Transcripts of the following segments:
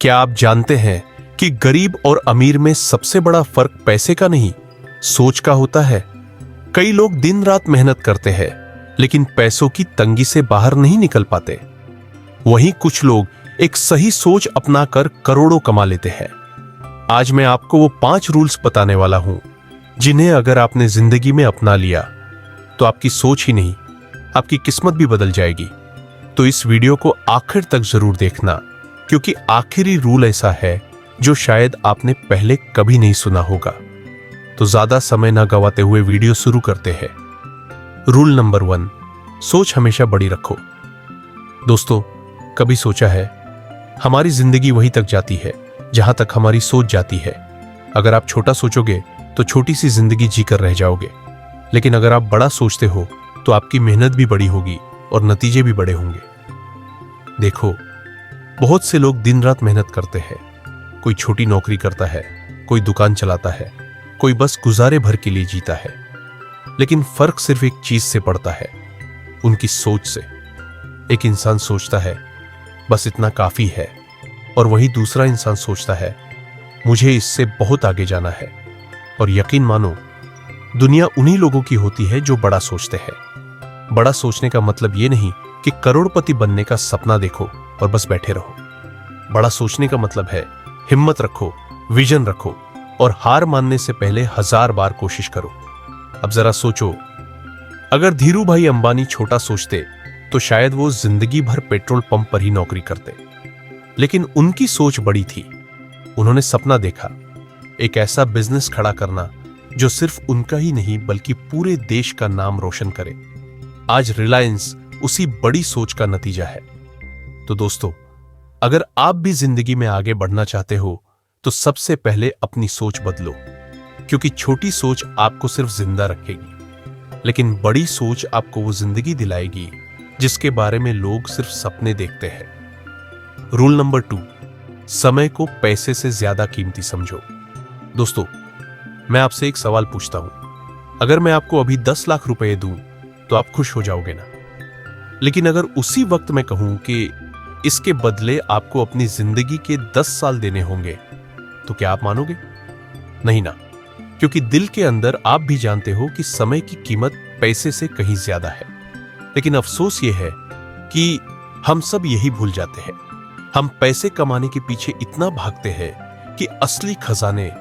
क्या आप जानते हैं कि गरीब और अमीर में सबसे बड़ा फर्क पैसे का नहीं, सोच का होता है। कई लोग दिन रात मेहनत करते हैं, लेकिन पैसों की तंगी से बाहर नहीं निकल पाते। वहीं कुछ लोग एक सही सोच अपनाकर करोड़ों कमा लेते हैं। आज मैं आपको वो 5 रूल्स बताने वाला हूं, जिन्हें अगर आपने जिंदगी में अपना लिया तो आपकी सोच ही नहीं, आपकी किस्मत भी बदल जाएगी। तो इस वीडियो को आखिर तक जरूर देखना, क्योंकि आखिरी रूल ऐसा है जो शायद आपने पहले कभी नहीं सुना होगा। तो ज्यादा समय ना गवाते हुए वीडियो शुरू करते हैं। रूल नंबर 1, सोच हमेशा बड़ी रखो। दोस्तों, कभी सोचा है हमारी जिंदगी वहीं तक जाती है जहां तक हमारी सोच जाती है। अगर आप छोटा सोचोगे तो छोटी सी जिंदगी जीकर रह जाओगे, लेकिन अगर आप बड़ा सोचते हो तो आपकी मेहनत भी बड़ी होगी और नतीजे भी बड़े होंगे। देखो, बहुत से लोग दिन रात मेहनत करते हैं। कोई छोटी नौकरी करता है, कोई दुकान चलाता है, कोई बस गुजारे भर के लिए जीता है। लेकिन फर्क सिर्फ एक चीज से पड़ता है, उनकी सोच से। एक इंसान सोचता है बस इतना काफी है, और वहीं दूसरा इंसान सोचता है मुझे इससे बहुत आगे जाना है। और यकीन मानो, दुनिया उन्हीं लोगों की होती है जो बड़ा सोचते हैं। बड़ा सोचने का मतलब ये नहीं कि करोड़पति बनने का सपना देखो और बस बैठे रहो। बड़ा सोचने का मतलब है हिम्मत रखो, विजन रखो, और हार मानने से पहले 1000 बार कोशिश करो। अब जरा सोचो, अगर धीरू भाई अंबानी छोटा सोचते तो शायद वो जिंदगी भर पेट्रोल पंप पर ही नौकरी करते। लेकिन उनकी सोच बड़ी थी। उन्होंने सपना देखा, एक ऐसा बिजनेस खड़ा करना जो सिर्फ उनका ही नहीं बल्कि पूरे देश का नाम रोशन करे। आज रिलायंस उसी बड़ी सोच का नतीजा है। तो दोस्तों, अगर आप भी जिंदगी में आगे बढ़ना चाहते हो तो सबसे पहले अपनी सोच बदलो, क्योंकि छोटी सोच आपको सिर्फ जिंदा रखेगी, लेकिन बड़ी सोच आपको वो जिंदगी दिलाएगी जिसके बारे में लोग सिर्फ सपने देखते हैं। रूल नंबर 2, समय को पैसे से ज्यादा कीमती समझो। दोस्तों, मैं आपसे एक सवाल पूछता हूं, अगर मैं आपको अभी 10 लाख रुपए दूं तो आप खुश हो जाओगे ना? लेकिन अगर उसी वक्त मैं कहूं कि इसके बदले आपको अपनी जिंदगी के 10 साल देने होंगे, तो क्या आप मानोगे? नहीं ना, क्योंकि दिल के अंदर आप भी जानते हो कि समय की कीमत पैसे से कहीं ज्यादा है। लेकिन अफसोस यह है कि हम सब यही भूल जाते हैं। हम पैसे कमाने के पीछे इतना भागते हैं कि असली खजाने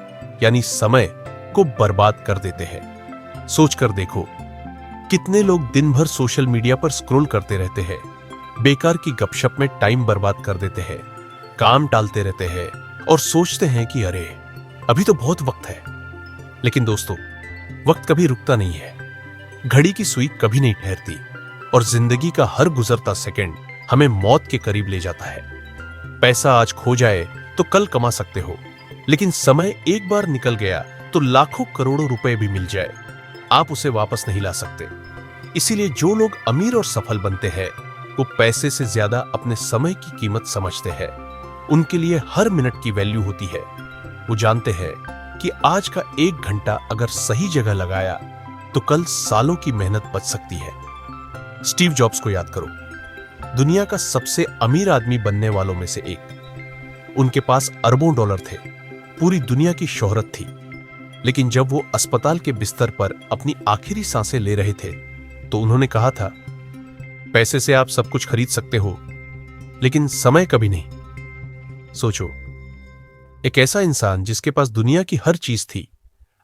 यानी समय को बर्बाद कर देते हैं। सोच कर देखो, कितने लोग दिन भर सोशल मीडिया पर स्क्रॉल करते रहते हैं, बेकार की गपशप में टाइम बर्बाद कर देते हैं, काम टालते रहते हैं और सोचते हैं कि अरे अभी तो बहुत वक्त है। लेकिन दोस्तों, वक्त कभी रुकता नहीं है। घड़ी की सुई कभी नहीं ठहरती, और जिंदगी का हर गुजरता सेकंड हमें मौत के करीब ले जाता है। पैसा आज खो जाए तो कल कमा सकते हो, लेकिन समय एक बार निकल गया तो लाखों करोड़ों रुपए भी मिल जाए, आप उसे वापस नहीं ला सकते। इसीलिए जो लोग अमीर और सफल बनते हैं वो पैसे से ज्यादा अपने समय की कीमत समझते हैं। उनके लिए हर मिनट की वैल्यू होती है। वो जानते हैं कि आज का 1 घंटा अगर सही जगह लगाया तो कल सालों की मेहनत बच सकती है। स्टीव जॉब्स को याद करो, दुनिया का सबसे अमीर आदमी बनने वालों में से एक। उनके पास अरबों डॉलर थे, पूरी दुनिया की शोहरत थी, लेकिन जब वो अस्पताल के बिस्तर पर अपनी आखिरी सांसें ले रहे थे तो उन्होंने कहा था, पैसे से आप सब कुछ खरीद सकते हो, लेकिन समय कभी नहीं। सोचो, एक ऐसा इंसान जिसके पास दुनिया की हर चीज थी,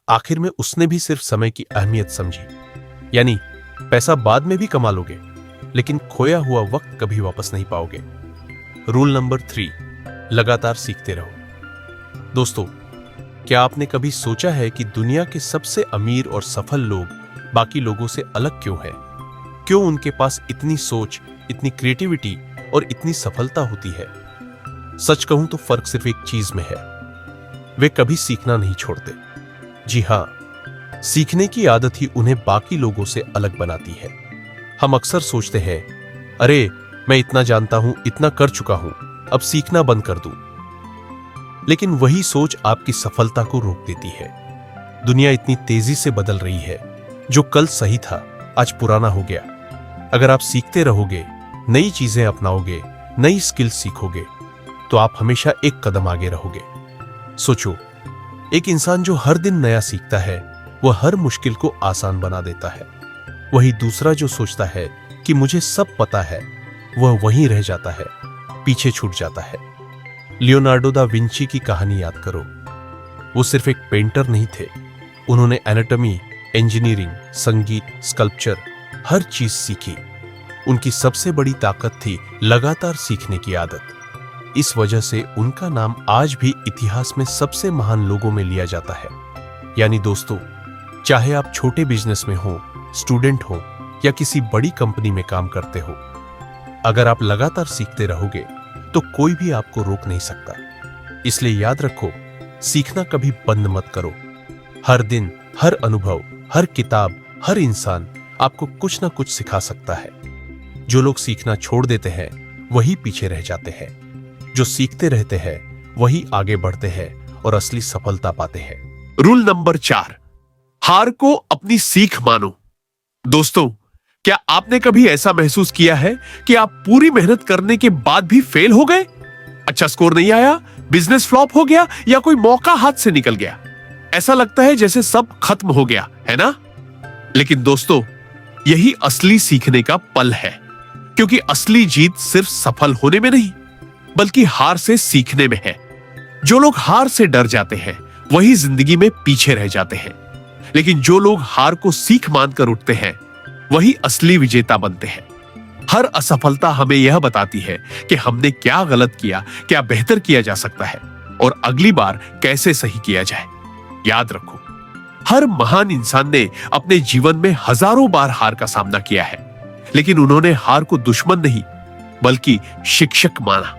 आखिर में उसने भी सिर्फ समय की अहमियत समझी। यानी पैसा बाद में भी कमा लोगे, लेकिन खोया हुआ वक्त कभी वापस नहीं पाओगे। रूल नंबर 3, लगातार सीखते रहो। दोस्तों, क्या आपने कभी सोचा है कि दुनिया के सबसे अमीर और सफल लोग बाकी लोगों से अलग क्यों हैं? क्यों उनके पास इतनी सोच, इतनी क्रिएटिविटी और इतनी सफलता होती है? सच कहूं तो फर्क सिर्फ एक चीज में है, वे कभी सीखना नहीं छोड़ते। जी हां, सीखने की आदत ही उन्हें बाकी लोगों से अलग बनाती है। हम अक्सर सोचते हैं, अरे मैं इतना जानता हूं, इतना कर चुका हूं, अब सीखना बंद कर दूं। लेकिन वही सोच आपकी सफलता को रोक देती है। दुनिया इतनी तेजी से बदल रही है, जो कल सही था आज पुराना हो गया। अगर आप सीखते रहोगे, नई चीजें अपनाओगे, नई स्किल सीखोगे, तो आप हमेशा एक कदम आगे रहोगे। सोचो, एक इंसान जो हर दिन नया सीखता है वह हर मुश्किल को आसान बना देता है। वही दूसरा जो सोचता है कि मुझे सब पता है, वह वहीं रह जाता है, पीछे छूट जाता है। लियोनार्डो दा विंची की कहानी याद करो। वो सिर्फ एक पेंटर नहीं थे, उन्होंने एनाटॉमी, इंजीनियरिंग, संगीत, स्कल्पचर हर चीज सीखी। उनकी सबसे बड़ी ताकत थी लगातार सीखने की आदत। इस वजह से उनका नाम आज भी इतिहास में सबसे महान लोगों में लिया जाता है। यानी दोस्तों, चाहे आप छोटे बिजनेस में हो, स्टूडेंट हो या किसी बड़ी कंपनी में काम करते हो, अगर आप लगातार सीखते रहोगे तो कोई भी आपको रोक नहीं सकता। इसलिए याद रखो, सीखना कभी बंद मत करो। हर दिन, हर अनुभव, हर किताब, हर इंसान आपको कुछ ना कुछ सिखा सकता है। जो लोग सीखना छोड़ देते हैं वही पीछे रह जाते हैं। जो सीखते रहते हैं वही आगे बढ़ते हैं और असली सफलता पाते हैं। रूल नंबर 4, हार को अपनी सीख मानो। दोस्तों, क्या आपने कभी ऐसा महसूस किया है कि आप पूरी मेहनत करने के बाद भी फेल हो गए? अच्छा स्कोर नहीं आया, बिजनेस फ्लॉप हो गया या कोई मौका हाथ से निकल गया। ऐसा लगता है जैसे सब खत्म हो गया, है ना? लेकिन दोस्तों, यही असली सीखने का पल है, क्योंकि असली जीत सिर्फ सफल होने में नहीं, बल्कि हार से सीखने में है। जो लोग हार से डर जाते हैं वही जिंदगी में पीछे रह जाते हैं, लेकिन जो लोग हार को सीख मानकर उठते हैं वही असली विजेता बनते हैं। हर असफलता हमें यह बताती है कि हमने क्या गलत किया, क्या बेहतर किया जा सकता है और अगली बार कैसे सही किया जाए। याद रखो, हर महान इंसान ने अपने जीवन में हजारों बार हार का सामना किया है, लेकिन उन्होंने हार को दुश्मन नहीं बल्कि शिक्षक माना।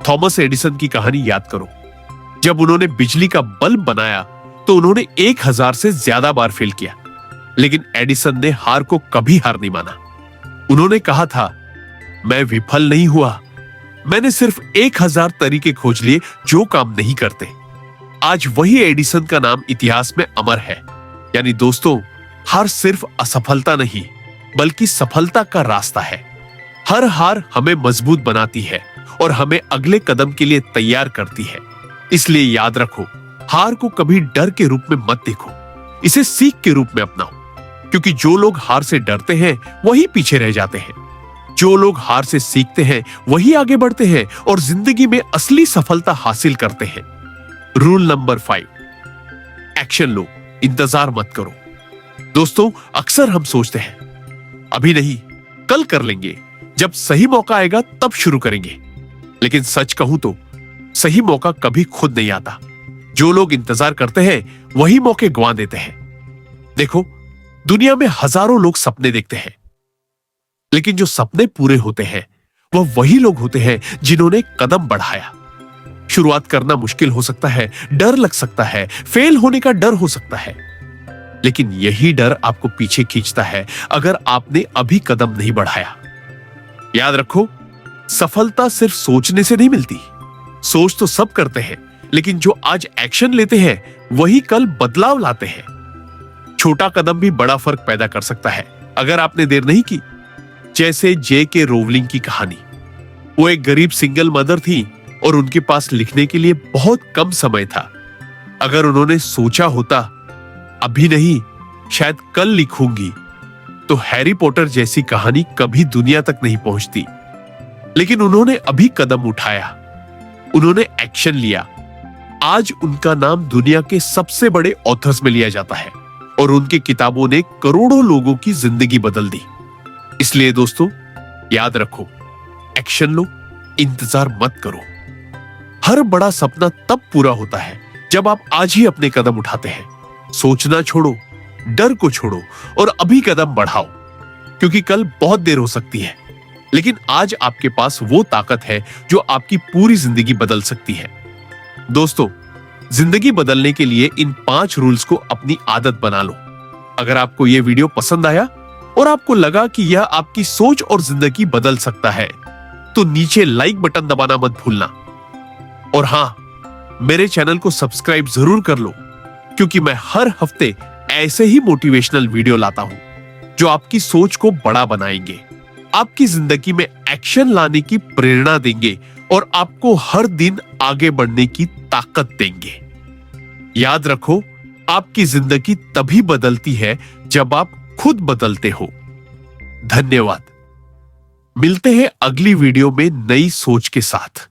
थॉमस एडिसन की कहानी याद करो। जब उन्होंने बिजली का बल्ब बनाया तो उन्होंने 1000 से ज्यादा बार फेल किया, लेकिन एडिसन ने हार को कभी हार नहीं माना। उन्होंने कहा था, मैं विफल नहीं हुआ, मैंने सिर्फ 1000 तरीके खोज लिए जो काम नहीं करते। आज वही एडिसन का नाम इतिहास में अमर है। यानी दोस्तों, हार सिर्फ असफलता नहीं बल्कि सफलता का रास्ता है। हर हार हमें मजबूत बनाती है और हमें अगले कदम के लिए तैयार करती है। इसलिए याद रखो, हार को कभी डर के रूप में मत देखो, इसे सीख के रूप में अपनाओ। क्योंकि जो लोग हार से डरते हैं वही पीछे रह जाते हैं। जो लोग हार से सीखते हैं वही आगे बढ़ते हैं और जिंदगी में असली सफलता हासिल करते हैं। रूल नंबर 5, एक्शन लो, इंतजार मत करो। दोस्तों, अक्सर हम सोचते हैं अभी नहीं, कल कर लेंगे, जब सही मौका आएगा तब शुरू करेंगे। लेकिन सच कहूं तो सही मौका कभी खुद नहीं आता। जो लोग इंतजार करते हैं वही मौके गंवा देते हैं। देखो, दुनिया में हजारों लोग सपने देखते हैं, लेकिन जो सपने पूरे होते हैं वह वही लोग होते हैं जिन्होंने कदम बढ़ाया। शुरुआत करना मुश्किल हो सकता है, डर लग सकता है, फेल होने का डर हो सकता है, लेकिन यही डर आपको पीछे खींचता है अगर आपने अभी कदम नहीं बढ़ाया। याद रखो, सफलता सिर्फ सोचने से नहीं मिलती। सोच तो सब करते हैं, लेकिन जो आज एक्शन लेते हैं वही कल बदलाव लाते हैं। छोटा कदम भी बड़ा फर्क पैदा कर सकता है अगर आपने देर नहीं की। जैसे J.K. रोवलिंग की कहानी। वो एक गरीब सिंगल मदर थी और उनके पास लिखने के लिए बहुत कम समय था। अगर उन्होंने सोचा होता, अभी नहीं, शायद कल लिखूंगी, तो हैरी पॉटर जैसी कहानी कभी दुनिया तक नहीं पहुंचती। लेकिन उन्होंने अभी कदम उठाया, उन्होंने एक्शन लिया। आज उनका नाम दुनिया के सबसे बड़े ऑथर्स में लिया जाता है और उनकी किताबों ने करोड़ों लोगों की जिंदगी बदल दी। इसलिए दोस्तों, याद रखो, एक्शन लो, इंतजार मत करो। हर बड़ा सपना तब पूरा होता है जब आप आज ही अपने कदम उठाते हैं। सोचना छोड़ो, डर को छोड़ो और अभी कदम बढ़ाओ, क्योंकि कल बहुत देर हो सकती है, लेकिन आज आपके पास वो ताकत है जो आपकी पूरी जिंदगी बदल सकती है। दोस्तों, जिंदगी बदलने के लिए इन 5 रूल्स को अपनी आदत बना लो। अगर आपको यह वीडियो पसंद आया और आपको लगा कि यह आपकी सोच और जिंदगी बदल सकता है, तो नीचे लाइक बटन दबाना मत भूलना। और हां, मेरे चैनल को सब्सक्राइब जरूर कर लो, क्योंकि मैं हर हफ्ते ऐसे ही मोटिवेशनल वीडियो लाता हूं जो आपकी सोच को बड़ा बनाएंगे, आपकी जिंदगी में एक्शन लाने की प्रेरणा देंगे और आपको हर दिन आगे बढ़ने की ताकत देंगे। याद रखो, आपकी जिंदगी तभी बदलती है जब आप खुद बदलते हो। धन्यवाद। मिलते हैं अगली वीडियो में नई सोच के साथ।